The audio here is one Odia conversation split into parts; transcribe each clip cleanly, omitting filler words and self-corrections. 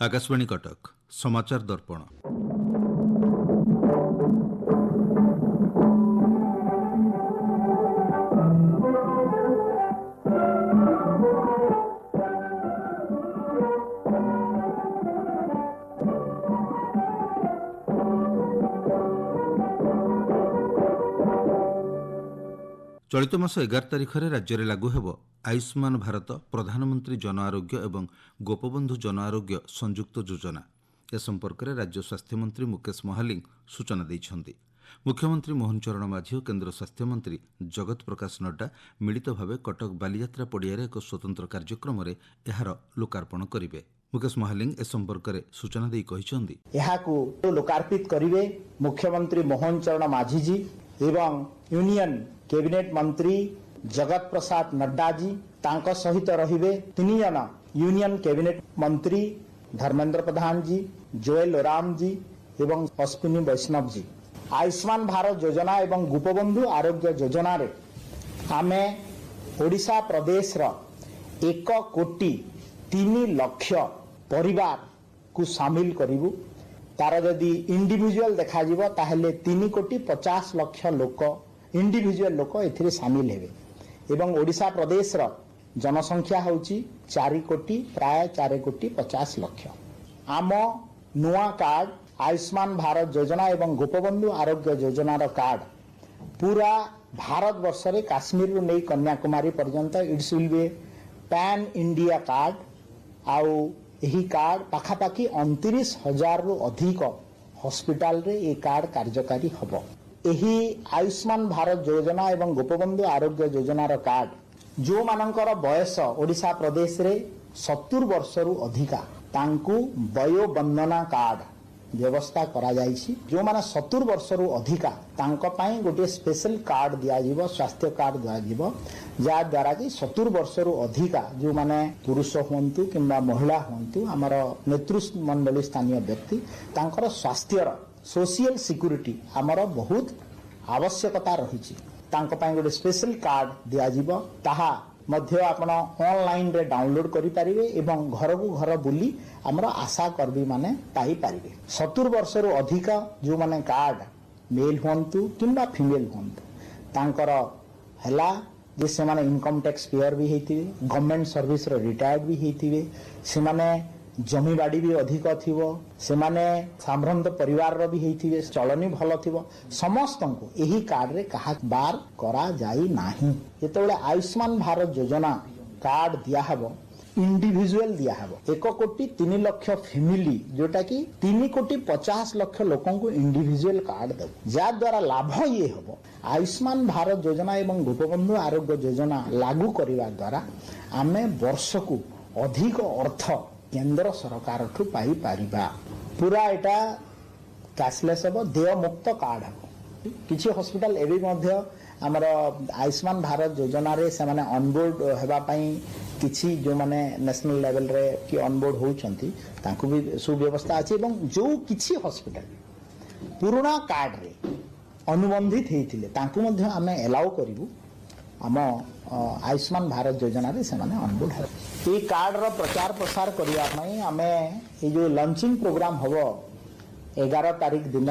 आकाशवाणी कटक समाचार दर्पण। चलित मास 11 तारिख में राज्य में लागू होब आयुष्मान भारत प्रधानमंत्री जन आरोग्य एवं गोपबंधु जन आरोग्य संयुक्त योजना। ए संपर्क में राज्य स्वास्थ्य मंत्री मुकेश महालिंग सूचना देइछन्ति। मुख्यमंत्री मोहन चरण माझी और केन्द्र स्वास्थ्य मंत्री जगत प्रकाश नड्डा मिलित भाव कटक बालीयात्रा पड़ियारे एक स्वतंत्र कार्यक्रम में एहार लोकार्पण करिवे। मुकेश महालिंग ए संपर्क में सूचना देई कहिसन्ति, एहाकु लोकार्पित करिवे मुख्यमंत्री मोहन चरण माझी जी एवं यूनियन कैबिनेट मंत्री जगत प्रसाद नड्डा जी तांको सहित रहिबे 3 जन यूनियन कैबिनेट मंत्री धर्मेंद्र प्रधान जी, जोएल ओराम जी एवं अश्विनी वैष्णव जी। आयुष्मान भारत योजना एवं गोपबंधु आरोग्य योजना रे आमे ओडिशा प्रदेश रो 1 कोटी 3 लाख परिवार को शामिल करिवु। तार जदि इंडिविजुअल देखा जीवो ताहेले 3 कोटी 50 लाख लोक इंडिविजुअल लोक एथिरे शामिल हेबे एवं ओडिशा प्रदेश रो जनसंख्या होउची 4 कोटी प्राय 4 कोटी 50 लाख। आम नुआ कार्ड आयुष्मान भारत योजना एवं गोपबंधु आरोग्य योजना रो कार्ड पूरा भारत वर्ष रे काश्मीर रु नै कन्याकुमारी पर्यंत it's will be pan India card. आउ एही कार्ड पाखापाखि 29,000 रु अधिक हॉस्पिटल रे ए कार्ड कार्यकारी हबो। एही आयुष्मान भारत योजना एवं गोपबंधु आरोग्य योजना रो कार्ड जो मानकर बयस ओडिशा प्रदेश रे 70 वर्ष रु अधिका तांकु वयोवंदना कार्ड व्यवस्था करा जाइछि। जो माने 70 वर्ष रु अधिका तांको पई गोटे स्पेशल कार्ड दिया जीवो, स्वास्थ्य कार्ड दिया जीवो, जा द्वारा कि 70 वर्ष रु अधिका जो माने पुरुष होंतु किंबा महिला होंतु हमर नेतृत्व मंडली स्थानीय व्यक्ति तांकर स्वास्थ्यर सोशल सिक्युरिटी हमर बहुत आवश्यकता रहिछि। तांको पई गोटे स्पेशल कार्ड दिया जीवो, ताहा मध्य आपण ऑनलाइन रे डाउनलोड करि परिबे एवं घर को घर बुली हमर आशा कर्मी माने पाई परिबे। 70 वर्ष रु अधिक जो माने कार्ड मेल होंतु किंबा फीमेल होंतु तांकर हला जे से माने इनकम टैक्स पेयर भी हेतिबे, गवर्नमेंट सर्विस रो रिटायर्ड भी हेतिबे, से माने जमी बाड़ी भी अधिक थिवो, से माने साम्रांत परिवार रो भी हेतिबे, चलनी भलो थिवो, समस्त को एही कार्ड रे कहा बार करा जाई नाही। जेतेबेले आयुष्मान भारत योजना कार्ड दिया हबो इंडिविजुअल दिया हबो 1 कोटी 3 लाख फैमिली जोटा कि 3 कोटी 50 लाख लोकन को इंडिविजुअल कार्ड दे, जा द्वारा लाभ ये हबो आयुष्मान भारत योजना एवं गोपबंधु आरोग्य योजना लागू करिवा द्वारा आमे वर्ष को अधिक अर्थ केंद्र सरकार ठू पाई पारिबा। पूरा एटा कैशलेस हबो, देय मुक्त कार्ड हबो। किछि हॉस्पिटल एबे मध्य हमर आयुष्मान भारत योजना रे से माने ऑनबोर्ड हेबा पई किछि जो माने नेशनल लेवल रे कि ऑनबोर्ड होउछंती तांको भी सुव्यवस्था अछि एवं जो किछि हॉस्पिटल पुराना कार्ड रे अनुबंधित हेतिले तांको मध्य आमे अलाउ करिवु आम आयुष्मान भारत योजना रे से माने ऑनबोर्ड है। ए कार्ड रो प्रचार प्रसार करिया पई आमे ए जो लॉन्चिंग प्रोग्राम हबो 11 तारिख दिन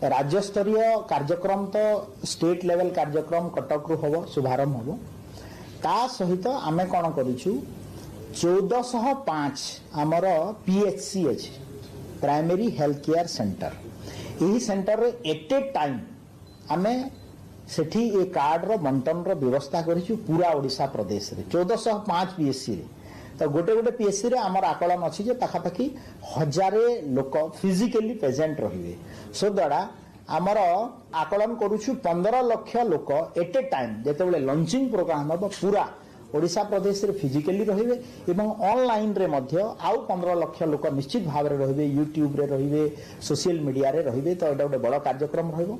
राज्य स्तरीय कार्यक्रम तो स्टेट लेवल कार्यक्रम कटक रु हबो, शुभारंभ हबो। ता सहित आमे कोन करिछु 1405 हमर पीएचसी अछि, प्राइमरी हेल्थ केयर सेंटर। एही सेंटर रे एट ए टाइम आमे सेठी ए कार्ड रो बंटन रो व्यवस्था करिछु पूरा ओडिशा प्रदेश रे 1405 पीएचसी रे। तो गोटे गोटे पीएचसी रे हमर आकलन अछि जे पाखापाखि 1000 लोक फिजिकली प्रेजेंट रहिबे। सो द्वारा हमर आकलन करूछु 15 लाख लोक एट ए टाइम जेतेबेले लॉन्चिंग प्रोग्राम हबो पूरा ओडिशा प्रदेश रे फिजिकली रहिबे एवं ऑनलाइन रे मध्य आउ 15 लाख लोक निश्चित भाव रे रहिबे, यूट्यूब रे रहिबे, सोशल मीडिया रे रहिबे। तो एटा गोटे बड़ कार्यक्रम रहइबो।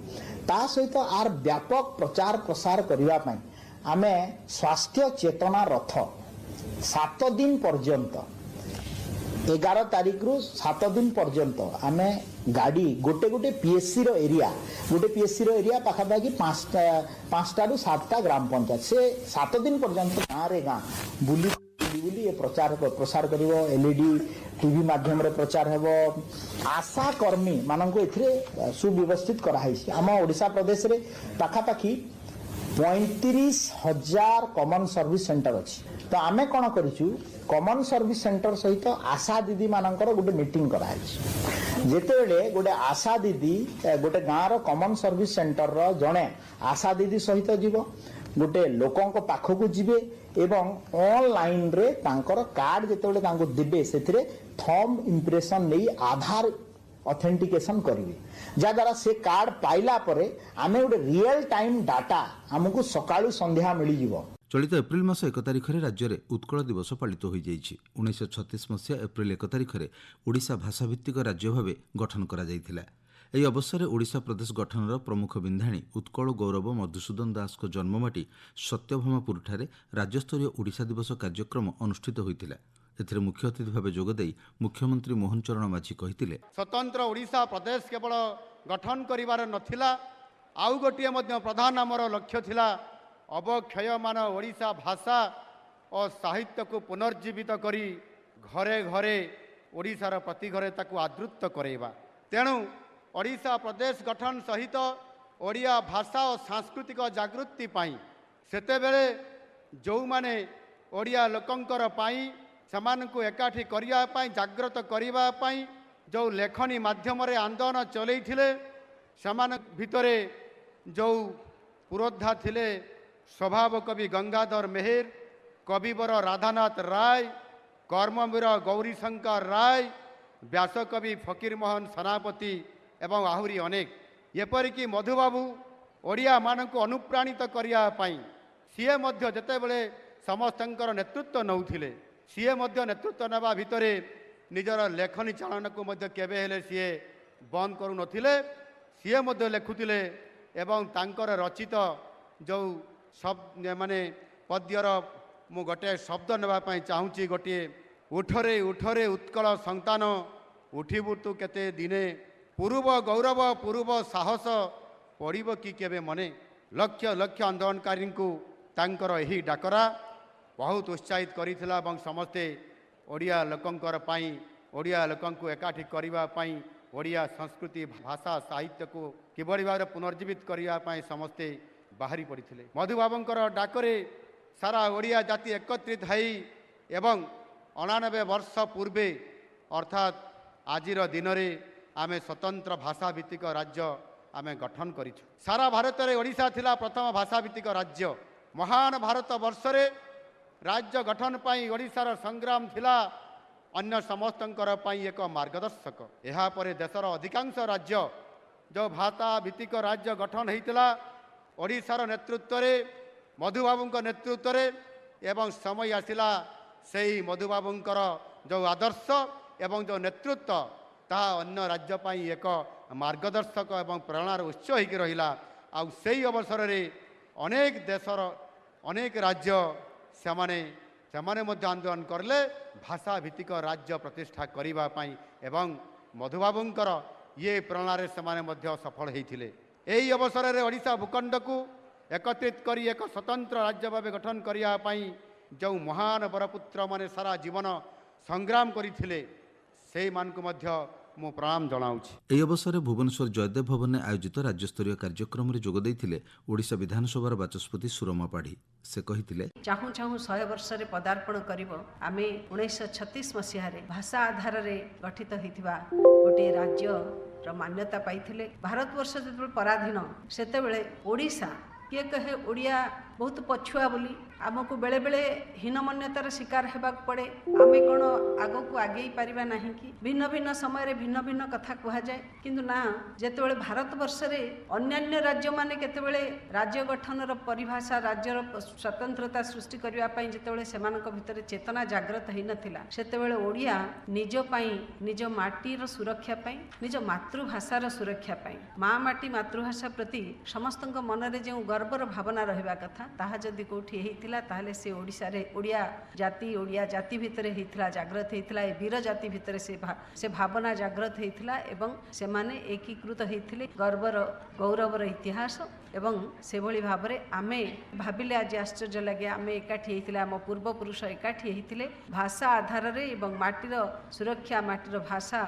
ता सहित आर व्यापक प्रचार प्रसार करिवा पई आमे स्वास्थ्य चेतना रथ 7 दिन पर्यंत 11 तारिख रु 7 दिन पर्यंत आमे गाड़ी गोटे गोटे पीएससी रो एरिया गोटे पीएससी रो एरिया पाखापाखि 5टा रु 7टा ग्राम पंचायत से 7 दिन पर्यंत गाँव रे गाँ बुली बोली ये प्रचार प्रसार करिवो एलईडी टीवी माध्यम रे प्रचार हेबो आशा कर्मी माननको एथिरे सुव्यवस्थित कराहाइछि आम ओडिशा प्रदेश रे पाखापाखि 35,000 कॉमन सर्विस सेंटर अछि तो आमे कोन करिछु कॉमन सर्विस सेंटर सहित आशा दीदी मानकर गोटे मीटिंग कराहाइछि जेतेबेले गोटे आशा दीदी गोटे गाँव कॉमन सर्विस सेंटर रो जणे आशा दीदी सहित जीव गोटे लोकंक पाखक जीवे एवं ऑनलाइन रे तांकर कार्ड जेतेबेले तांको देबे सेथिरे थंब इंप्रेशन नै आधार ऑथेंटिकेशन करिवे जा द्वारा से कार्ड पाइला परे आमे गोटे रियल टाइम डाटा हमकु सकाळु संध्या मिली जीवो। चलित एप्रिल मास 1 तारिखरे राज्य में उत्कल दिवस पालित हो जाइछि। 1936 मसीहा एप्रिल 1 तारिखरे ओडिशा भाषाभित्तिक राज्य भाव गठन करा जाइथिला। ଏହି ଅବସରରେ ଓଡ଼ିଶା ପ୍ରଦେଶ ଗଠନର ପ୍ରମୁଖ ବିନ୍ଧାଣୀ ଉତ୍କଳ ଗୌରବ ମଧୁସୂଦନ ଦାସଙ୍କ ଜନ୍ମମାଟି ସତ୍ୟଭାମାପୁରଠାରେ ରାଜ୍ୟସ୍ତରୀୟ ଓଡ଼ିଶା ଦିବସ କାର୍ଯ୍ୟକ୍ରମ ଅନୁଷ୍ଠିତ ହୋଇଥିଲା। ଏଥିରେ ମୁଖ୍ୟ ଅତିଥି ଭାବେ ଯୋଗଦେଇ ମୁଖ୍ୟମନ୍ତ୍ରୀ ମୋହନ ଚରଣ ମାଝୀ କହିଥିଲେ, ସ୍ୱତନ୍ତ୍ର ଓଡ଼ିଶା ପ୍ରଦେଶ କେବଳ ଗଠନ କରିବାର ନଥିଲା, ଆଉ ଗୋଟିଏ ମଧ୍ୟ ପ୍ରଧାନ ଆମର ଲକ୍ଷ୍ୟ ଥିଲା ଅବକ୍ଷୟମାନ ଓଡ଼ିଶା ଭାଷା ଓ ସାହିତ୍ୟକୁ ପୁନର୍ଜୀବିତ କରି ଘରେ ଘରେ ଓଡ଼ିଶାର ପ୍ରତି ଘରେ ତାକୁ ଆଦୃତ କରାଇବା। ତେଣୁ ଓଡ଼ିଶା ପ୍ରଦେଶ ଗଠନ ସହିତ ଓଡ଼ିଆ ଭାଷା ଓ ସାଂସ୍କୃତିକ ଜାଗୃତି ପାଇଁ ସେତେବେଳେ ଯେଉଁମାନେ ଓଡ଼ିଆ ଲୋକଙ୍କର ପାଇଁ ସେମାନଙ୍କୁ ଏକାଠି କରିବା ପାଇଁ ଜାଗ୍ରତ କରିବା ପାଇଁ ଯେଉଁ ଲେଖନୀ ମାଧ୍ୟମରେ ଆନ୍ଦୋଳନ ଚଲେଇଥିଲେ ସେମାନଙ୍କ ଭିତରେ ଯେଉଁ ପୁରୋଧା ଥିଲେ ସ୍ୱଭାବ କବି ଗଙ୍ଗାଧର ମେହେର, କବିବର ରାଧାନାଥ ରାୟ, କର୍ମବୀର ଗୌରୀଶଙ୍କର ରାୟ, ବ୍ୟାସକବି ଫକୀରମୋହନ ସେନାପତି ଏବଂ ଆହୁରି ଅନେକ ଏପରିକି ମଧୁବାବୁ ଓଡ଼ିଆମାନଙ୍କୁ ଅନୁପ୍ରାଣିତ କରିବା ପାଇଁ ସିଏ ମଧ୍ୟ ଯେତେବେଳେ ସମସ୍ତଙ୍କର ନେତୃତ୍ୱ ନେଉଥିଲେ ସିଏ ମଧ୍ୟ ନେତୃତ୍ୱ ନେବା ଭିତରେ ନିଜର ଲେଖନୀ ଚାଳନାକୁ ମଧ୍ୟ କେବେ ହେଲେ ସିଏ ବନ୍ଦ କରୁନଥିଲେ। ସିଏ ମଧ୍ୟ ଲେଖୁଥିଲେ ଏବଂ ତାଙ୍କର ରଚିତ ଯେଉଁ ମାନେ ପଦ୍ୟର ମୁଁ ଗୋଟିଏ ଶବ୍ଦ ନେବା ପାଇଁ ଚାହୁଁଛି। ଗୋଟିଏ ଉଠରେ ଉଠରେ ଉତ୍କଳ ସନ୍ତାନ ଉଠିବୁ ତୁ କେତେ ଦିନେ ପୂର୍ବ ଗୌରବ ପୂର୍ବ ସାହସ ପଡ଼ିବ କି କେବେ ମନେ। ଲକ୍ଷ ଲକ୍ଷ ଆନ୍ଦୋଳନକାରୀଙ୍କୁ ତାଙ୍କର ଏହି ଡାକରା ବହୁତ ଉତ୍ସାହିତ କରିଥିଲା ଏବଂ ସମସ୍ତେ ଓଡ଼ିଆ ଲୋକଙ୍କର ପାଇଁ ଓଡ଼ିଆ ଲୋକଙ୍କୁ ଏକାଠି କରିବା ପାଇଁ ଓଡ଼ିଆ ସଂସ୍କୃତି ଭାଷା ସାହିତ୍ୟକୁ କିଭଳି ଭାବରେ ପୁନର୍ଜୀବିତ କରିବା ପାଇଁ ସମସ୍ତେ ବାହାରି ପଡ଼ିଥିଲେ। ମଧୁବାବୁଙ୍କର ଡାକରେ ସାରା ଓଡ଼ିଆ ଜାତି ଏକତ୍ରିତ ହୋଇ ଏବଂ 89 ବର୍ଷ ପୂର୍ବେ ଅର୍ଥାତ୍ ଆଜିର ଦିନରେ ଆମେ ସ୍ୱତନ୍ତ୍ର ଭାଷାଭିତ୍ତିକ ରାଜ୍ୟ ଆମେ ଗଠନ କରିଛୁ। ସାରା ଭାରତରେ ଓଡ଼ିଶା ଥିଲା ପ୍ରଥମ ଭାଷାଭିତ୍ତିକ ରାଜ୍ୟ। ମହାନ ଭାରତ ବର୍ଷରେ ରାଜ୍ୟ ଗଠନ ପାଇଁ ଓଡ଼ିଶାର ସଂଗ୍ରାମ ଥିଲା ଅନ୍ୟ ସମସ୍ତଙ୍କର ପାଇଁ ଏକ ମାର୍ଗଦର୍ଶକ। ଏହାପରେ ଦେଶର ଅଧିକାଂଶ ରାଜ୍ୟ ଯେଉଁ ଭାଷାଭିତ୍ତିକ ରାଜ୍ୟ ଗଠନ ହୋଇଥିଲା ଓଡ଼ିଶାର ନେତୃତ୍ୱରେ ମଧୁବାବୁଙ୍କ ନେତୃତ୍ୱରେ ଏବଂ ସମୟ ଆସିଲା ସେହି ମଧୁବାବୁଙ୍କର ଯେଉଁ ଆଦର୍ଶ ଏବଂ ଯେଉଁ ନେତୃତ୍ୱ ତାହା ଅନ୍ୟ ରାଜ୍ୟ ପାଇଁ ଏକ ମାର୍ଗଦର୍ଶକ ଏବଂ ପ୍ରେରଣାର ଉତ୍ସ ହୋଇକି ରହିଲା। ଆଉ ସେହି ଅବସରରେ ଅନେକ ଦେଶର ଅନେକ ରାଜ୍ୟ ସେମାନେ ମଧ୍ୟ ଆନ୍ଦୋଳନ କଲେ ଭାଷାଭିତ୍ତିକ ରାଜ୍ୟ ପ୍ରତିଷ୍ଠା କରିବା ପାଇଁ ଏବଂ ମଧୁବାବୁଙ୍କର ଇଏ ପ୍ରେରଣାରେ ସେମାନେ ମଧ୍ୟ ସଫଳ ହୋଇଥିଲେ। ଏହି ଅବସରରେ ଓଡ଼ିଶା ଭୂଖଣ୍ଡକୁ ଏକତ୍ରିତ କରି ଏକ ସ୍ୱତନ୍ତ୍ର ରାଜ୍ୟ ଭାବେ ଗଠନ କରିବା ପାଇଁ ଯେଉଁ ମହାନ ବରପୁତ୍ରମାନେ ସାରା ଜୀବନ ସଂଗ୍ରାମ କରିଥିଲେ ସେଇମାନଙ୍କୁ ମଧ୍ୟ ମୁଁ ପ୍ରଣାମ ଜଣାଉଛି। ଏହି ଅବସରରେ ଭୁବନେଶ୍ୱର ଜୟଦେବ ଭବନରେ ଆୟୋଜିତ ରାଜ୍ୟସ୍ତରୀୟ କାର୍ଯ୍ୟକ୍ରମରେ ଯୋଗ ଦେଇଥିଲେ ଓଡ଼ିଶା ବିଧାନସଭାର ବାଚସ୍ପତି ସୁରମା ପାଢ଼ୀ। ସେ କହିଥିଲେ, ଚାହୁଁ ଚାହୁଁ 100 ବର୍ଷରେ ପଦାର୍ପଣ କରିବ ଆମେ 1936 ମସିହାରେ ଭାଷା ଆଧାରରେ ଗଠିତ ହୋଇଥିବା ଗୋଟିଏ ରାଜ୍ୟର ମାନ୍ୟତା ପାଇଥିଲେ। ଭାରତବର୍ଷ ଯେତେବେଳେ ପରାଧୀନ ସେତେବେଳେ ଓଡ଼ିଶା କିଏ କହେ ଓଡ଼ିଆ ବହୁତ ପଛୁଆ ବୋଲି ଆମକୁ ବେଳେବେଳେ ହୀନମନ୍ୟତାର ଶିକାର ହେବାକୁ ପଡ଼େ। ଆମେ କ'ଣ ଆଗକୁ ଆଗେଇ ପାରିବା ନାହିଁ କି? ଭିନ୍ନ ଭିନ୍ନ ସମୟରେ ଭିନ୍ନ ଭିନ୍ନ କଥା କୁହାଯାଏ, କିନ୍ତୁ ନା ଯେତେବେଳେ ଭାରତବର୍ଷରେ ଅନ୍ୟାନ୍ୟ ରାଜ୍ୟମାନେ କେତେବେଳେ ରାଜ୍ୟ ଗଠନର ପରିଭାଷା ରାଜ୍ୟର ସ୍ୱତନ୍ତ୍ରତା ସୃଷ୍ଟି କରିବା ପାଇଁ ଯେତେବେଳେ ସେମାନଙ୍କ ଭିତରେ ଚେତନା ଜାଗ୍ରତ ହୋଇନଥିଲା ସେତେବେଳେ ଓଡ଼ିଆ ନିଜ ପାଇଁ ନିଜ ମାଟିର ସୁରକ୍ଷା ପାଇଁ ନିଜ ମାତୃଭାଷାର ସୁରକ୍ଷା ପାଇଁ ମା ମାଟି ମାତୃଭାଷା ପ୍ରତି ସମସ୍ତଙ୍କ ମନରେ ଯେଉଁ ଗର୍ବର ଭାବନା ରହିବା କଥା କଥା ତାହା ଯଦି କୋଉଠି ହେଇଥିଲା ତାହେଲେ ସେ ଓଡ଼ିଶାରେ ଓଡ଼ିଆ ଜାତି ଭିତରେ ହେଇଥିଲା, ଜାଗ୍ରତ ହେଇଥିଲା। ଏ ବୀର ଜାତି ଭିତରେ ସେ ଭାବନା ଜାଗ୍ରତ ହେଇଥିଲା ଏବଂ ସେମାନେ ଏକୀକୃତ ହେଇଥିଲେ। ଗୌରବର ଇତିହାସ ଏବଂ ସେଭଳି ଭାବରେ ଆମେ ଭାବିଲେ ଆଜି ଆଶ୍ଚର୍ଯ୍ୟ ଲାଗେ, ଆମେ ଏକାଠି ହେଇଥିଲେ, ଆମ ପୂର୍ବପୁରୁଷ ଏକାଠି ହେଇଥିଲେ ଭାଷା ଆଧାରରେ ଏବଂ ମାଟିର ସୁରକ୍ଷା, ମାଟିର ଭାଷା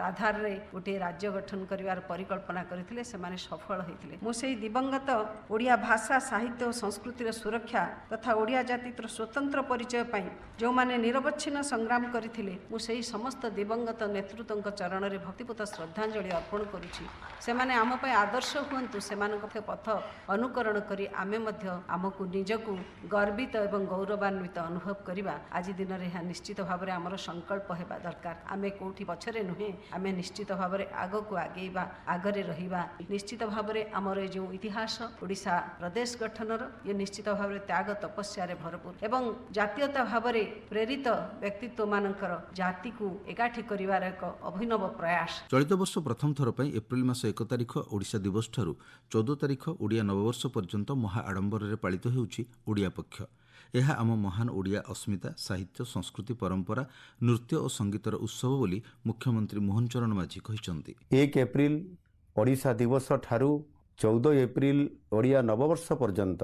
ଆଧାରରେ ଗୋଟିଏ ରାଜ୍ୟ ଗଠନ କରିବାର ପରିକଳ୍ପନା କରିଥିଲେ। ସେମାନେ ସଫଳ ହୋଇଥିଲେ। ମୁଁ ସେହି ଦିବଙ୍ଗତ ଓଡ଼ିଆ ଭାଷା, ସାହିତ୍ୟ ଓ ସଂସ୍କୃତିର ସୁରକ୍ଷା ତଥା ଓଡ଼ିଆ ଜାତିର ସ୍ୱତନ୍ତ୍ର ପରିଚୟ ପାଇଁ ଯେଉଁମାନେ ନିରବଚ୍ଛିନ୍ନ ସଂଗ୍ରାମ କରିଥିଲେ, ମୁଁ ସେହି ସମସ୍ତ ଦିବଙ୍ଗତ ନେତୃତ୍ୱଙ୍କ ଚରଣରେ ଭକ୍ତିପୂତ ଶ୍ରଦ୍ଧାଞ୍ଜଳି ଅର୍ପଣ କରୁଛି। ସେମାନେ ଆମ ପାଇଁ ଆଦର୍ଶ ହୁଅନ୍ତୁ। ସେମାନଙ୍କ ପଥ ଅନୁକରଣ କରି ଆମେ ମଧ୍ୟ ଆମକୁ ନିଜକୁ ଗର୍ବିତ ଏବଂ ଗୌରବାନ୍ୱିତ ଅନୁଭବ କରିବା। ଆଜି ଦିନରେ ଏହା ନିଶ୍ଚିତ ଭାବରେ ଆମର ସଂକଳ୍ପ ହେବା ଦରକାର। ଆମେ କେଉଁଠି ପଛରେ ନୁହେଁ, ଆମେ ନିଶ୍ଚିତ ଭାବରେ ଆଗକୁ ଆଗେଇବା, ଆଗରେ ରହିବା। ନିଶ୍ଚିତ ଭାବରେ ଆମର ଏ ଯେଉଁ ଇତିହାସ ଓଡ଼ିଶା ପ୍ରଦେଶ ଗଠନର, ଇଏ ନିଶ୍ଚିତ ଭାବରେ ତ୍ୟାଗ ତପସ୍ୟାରେ ଭରପୁର ଏବଂ ଜାତୀୟତା ଭାବରେ ପ୍ରେରିତ ବ୍ୟକ୍ତିତ୍ୱମାନଙ୍କର ଜାତିକୁ ଏକାଠି କରିବାର ଏକ ଅଭିନବ ପ୍ରୟାସ। ଚଳିତ ବର୍ଷ ପ୍ରଥମ ଥର ପାଇଁ ଏପ୍ରିଲ ମାସ 1 ତାରିଖ ଓଡ଼ିଶା ଦିବସ ଠାରୁ 14 ତାରିଖ ଓଡ଼ିଆ ନବବର୍ଷ ପର୍ଯ୍ୟନ୍ତ ମହା ଆଡ଼ମ୍ବରରେ ପାଳିତ ହେଉଛି ଓଡ଼ିଆ ପକ୍ଷ। ଏହା ଆମ ମହାନ ଓଡ଼ିଆ ଅସ୍ମିତା, ସାହିତ୍ୟ, ସଂସ୍କୃତି, ପରମ୍ପରା, ନୃତ୍ୟ ଓ ସଙ୍ଗୀତର ଉତ୍ସବ ବୋଲି ମୁଖ୍ୟମନ୍ତ୍ରୀ ମୋହନ ଚରଣ ମାଝୀ କହିଛନ୍ତି। 1 ଏପ୍ରିଲ ଓଡ଼ିଶା ଦିବସ ଠାରୁ 14 ଏପ୍ରିଲ ଓଡ଼ିଆ ନବବର୍ଷ ପର୍ଯ୍ୟନ୍ତ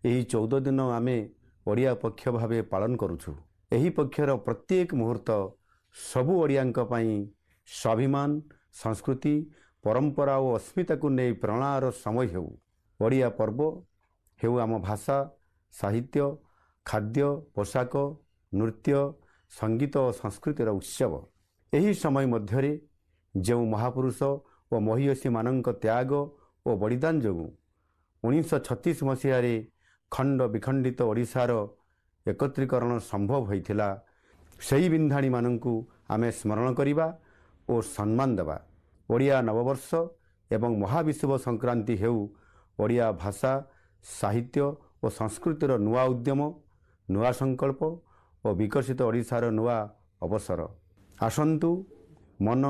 ଏହି 14 ଦିନ ଆମେ ଓଡ଼ିଆ ପକ୍ଷ ଭାବେ ପାଳନ କରୁଛୁ। ଏହି ପକ୍ଷର ପ୍ରତ୍ୟେକ ମୁହୂର୍ତ୍ତ ସବୁ ଓଡ଼ିଆଙ୍କ ପାଇଁ ସ୍ୱାଭିମାନ, ସଂସ୍କୃତି, ପରମ୍ପରା ଓ ଅସ୍ମିତାକୁ ନେଇ ପ୍ରେରଣାର ସମୟ ହେଉ। ଓଡ଼ିଆ ପର୍ବ ହେଉ ଆମ ଭାଷା, ସାହିତ୍ୟ, ଖାଦ୍ୟ, ପୋଷାକ, ନୃତ୍ୟ, ସଙ୍ଗୀତ ଓ ସଂସ୍କୃତିର ଉତ୍ସବ। ଏହି ସମୟ ମଧ୍ୟରେ ଯେଉଁ ମହାପୁରୁଷ ଓ ମହୀୟସୀମାନଙ୍କ ତ୍ୟାଗ ଓ ବଳିଦାନ ଯୋଗୁଁ 1936 ମସିହାରେ ଖଣ୍ଡ ବିଖଣ୍ଡିତ ଓଡ଼ିଶାର ଏକତ୍ରୀକରଣ ସମ୍ଭବ ହୋଇଥିଲା, ସେହି ବିନ୍ଧାଣୀମାନଙ୍କୁ ଆମେ ସ୍ମରଣ କରିବା ଓ ସମ୍ମାନ ଦେବା। ଓଡ଼ିଆ ନବବର୍ଷ ଏବଂ ମହାବିଷୁବ ସଂକ୍ରାନ୍ତି ହେଉ ଓଡ଼ିଆ ଭାଷା, ସାହିତ୍ୟ ଓ ସଂସ୍କୃତିର ନୂଆ ଉଦ୍ୟମ, ନୂଆ ସଂକଳ୍ପ ଓ ବିକଶିତ ଓଡ଼ିଶାର ନୂଆ ଅବସର। ଆସନ୍ତୁ ମନ,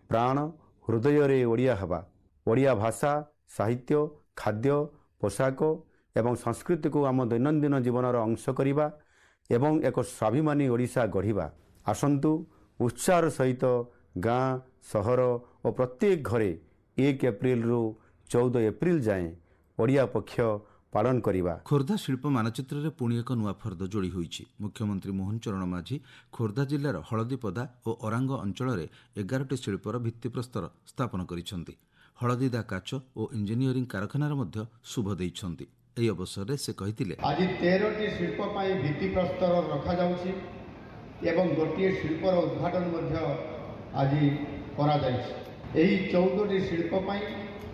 ପ୍ରାଣ, ହୃଦୟରେ ଓଡ଼ିଆ ହେବା। ଓଡ଼ିଆ ଭାଷା, ସାହିତ୍ୟ, ଖାଦ୍ୟ, ପୋଷାକ ଏବଂ ସଂସ୍କୃତିକୁ ଆମ ଦୈନନ୍ଦିନ ଜୀବନର ଅଂଶ କରିବା ଏବଂ ଏକ ସ୍ୱାଭିମାନୀ ଓଡ଼ିଶା ଗଢ଼ିବା। ଆସନ୍ତୁ ଉତ୍ସାହର ସହିତ ଗାଁ, ସହର ଓ ପ୍ରତ୍ୟେକ ଘରେ 1 ଏପ୍ରିଲରୁ 14 ଏପ୍ରିଲ ଯାଏଁ ଓଡ଼ିଆ ପକ୍ଷ ପାଳନ କରିବା। ଖୋର୍ଦ୍ଧା ଶିଳ୍ପ ମାନଚିତ୍ରରେ ପୁଣି ଏକ ନୂଆ ଫର୍ଦ୍ଦ ଯୋଡ଼ି ହୋଇଛି। ମୁଖ୍ୟମନ୍ତ୍ରୀ ମୋହନ ଚରଣ ମାଝୀ ଖୋର୍ଦ୍ଧା ଜିଲ୍ଲାର ହଳଦୀପଦା ଓ ଅରାଙ୍ଗ ଅଞ୍ଚଳରେ 11ଟି ଶିଳ୍ପର ଭିତ୍ତିପ୍ରସ୍ତର ସ୍ଥାପନ କରିଛନ୍ତି। ହଳଦୀଦା କାଚ ଓ ଇଞ୍ଜିନିୟରିଂ କାରଖାନାର ମଧ୍ୟ ଶୁଭ ଦେଇଛନ୍ତି। ଏହି ଅବସରରେ ସେ କହିଥିଲେ, ଆଜି 13ଟି ଶିଳ୍ପ ପାଇଁ ଭିତ୍ତିପ୍ରସ୍ତର ରଖାଯାଉଛି ଏବଂ ଗୋଟିଏ ଶିଳ୍ପର ଉଦ୍ଘାଟନ ମଧ୍ୟ ଆଜି କରାଯାଇଛି। ଏହି 14ଟି ଶିଳ୍ପ ପାଇଁ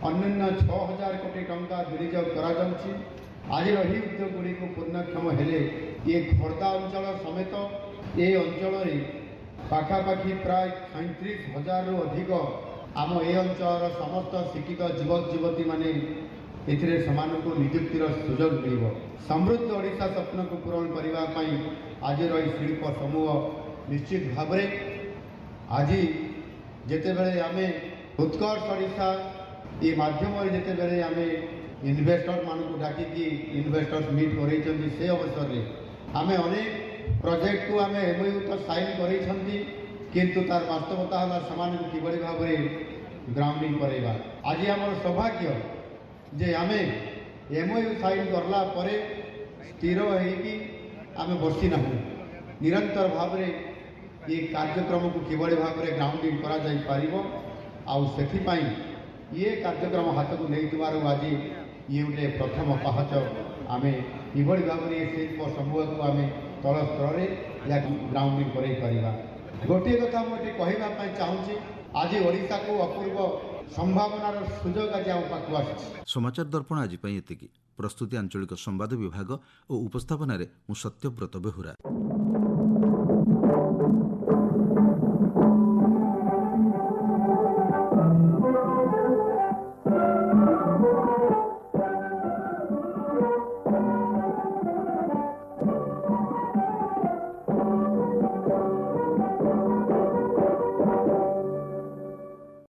ଅନ୍ୟାନ୍ୟ 6,000 କୋଟି ଟଙ୍କା ବିନିଯୋଗ କରାଯାଉଛି। ଆଜିର ଏହି ଉଦ୍ୟୋଗଗୁଡ଼ିକୁ ପୂର୍ଣ୍ଣକ୍ଷମ ହେଲେ ଏ ଖୋର୍ଦ୍ଧା ଅଞ୍ଚଳ ସମେତ ଏ ଅଞ୍ଚଳରେ ପାଖାପାଖି ପ୍ରାୟ 37,000ରୁ ଅଧିକ ଆମ ଏ ଅଞ୍ଚଳର ସମସ୍ତ ଶିକ୍ଷିତ ଯୁବକ ଯୁବତୀମାନେ ଏଥିରେ ସେମାନଙ୍କୁ ନିଯୁକ୍ତିର ସୁଯୋଗ ମିଳିବ। ସମୃଦ୍ଧ ଓଡ଼ିଶା ସ୍ୱପ୍ନକୁ ପୂରଣ କରିବା ପାଇଁ ଆଜିର ଏହି ଶିଳ୍ପ ସମୂହ ନିଶ୍ଚିତ ଭାବରେ ଆଜି ଯେତେବେଳେ ଆମେ ଉତ୍କର୍ଷ ଓଡ଼ିଶା ଏ ମାଧ୍ୟମରେ ଯେତେବେଳେ ଆମେ ଇନଭେଷ୍ଟରମାନଙ୍କୁ ଡାକିକି ଇନଭେଷ୍ଟର୍ସ ମିଟ୍ କରେଇଛନ୍ତି, ସେ ଅବସରରେ ଆମେ ଅନେକ ପ୍ରୋଜେକ୍ଟକୁ ଆମେ MOU ତ ସାଇନ୍ କରେଇଛନ୍ତି, କିନ୍ତୁ ତାର ବାସ୍ତବତା ହେଲା ସେମାନଙ୍କୁ କିଭଳି ଭାବରେ ଗ୍ରାଉଣ୍ଡିଂ କରେଇବା। ଆଜି ଆମର ସୌଭାଗ୍ୟ ଯେ ଆମେ MOU ସାଇନ୍ କଲା ପରେ ସ୍ଥିର ହେଇକି ଆମେ ବସିନାହୁଁ। ନିରନ୍ତର ଭାବରେ ଏ କାର୍ଯ୍ୟକ୍ରମକୁ କିଭଳି ଭାବରେ ଗ୍ରାଉଣ୍ଡିଂ କରାଯାଇପାରିବ, ଆଉ ସେଥିପାଇଁ ଇଏ କାର୍ଯ୍ୟକ୍ରମ ହାତକୁ ନେଇଥିବାରୁ ଆଜି ଇଏ ଗୋଟେ ପ୍ରଥମ ପାହାଚ। ଆମେ କିଭଳି ଭାବରେ ଏ ଶିଳ୍ପ ସମୂହକୁ ଆମେ ତଳ ସ୍ତରରେ ଏହାକୁ ଗ୍ରାଉଣ୍ଡିଂ କରାଇ ପାରିବା। ଗୋଟିଏ କଥା ମୁଁ ଏଠି କହିବା ପାଇଁ ଚାହୁଁଛି, ଆଜି ଓଡ଼ିଶାକୁ ଅପୂର୍ବ ସମ୍ଭାବନାର ସୁଯୋଗ ଆଜି ଆମ ପାଖକୁ ଆସିଛି। ସମାଚାର ଦର୍ପଣ ଆଜି ପାଇଁ ଏତିକି। ପ୍ରସ୍ତୁତି ଆଞ୍ଚଳିକ ସମ୍ବାଦ ବିଭାଗ ଓ ଉପସ୍ଥାପନାରେ ମୁଁ ସତ୍ୟବ୍ରତ ବେହୁରା।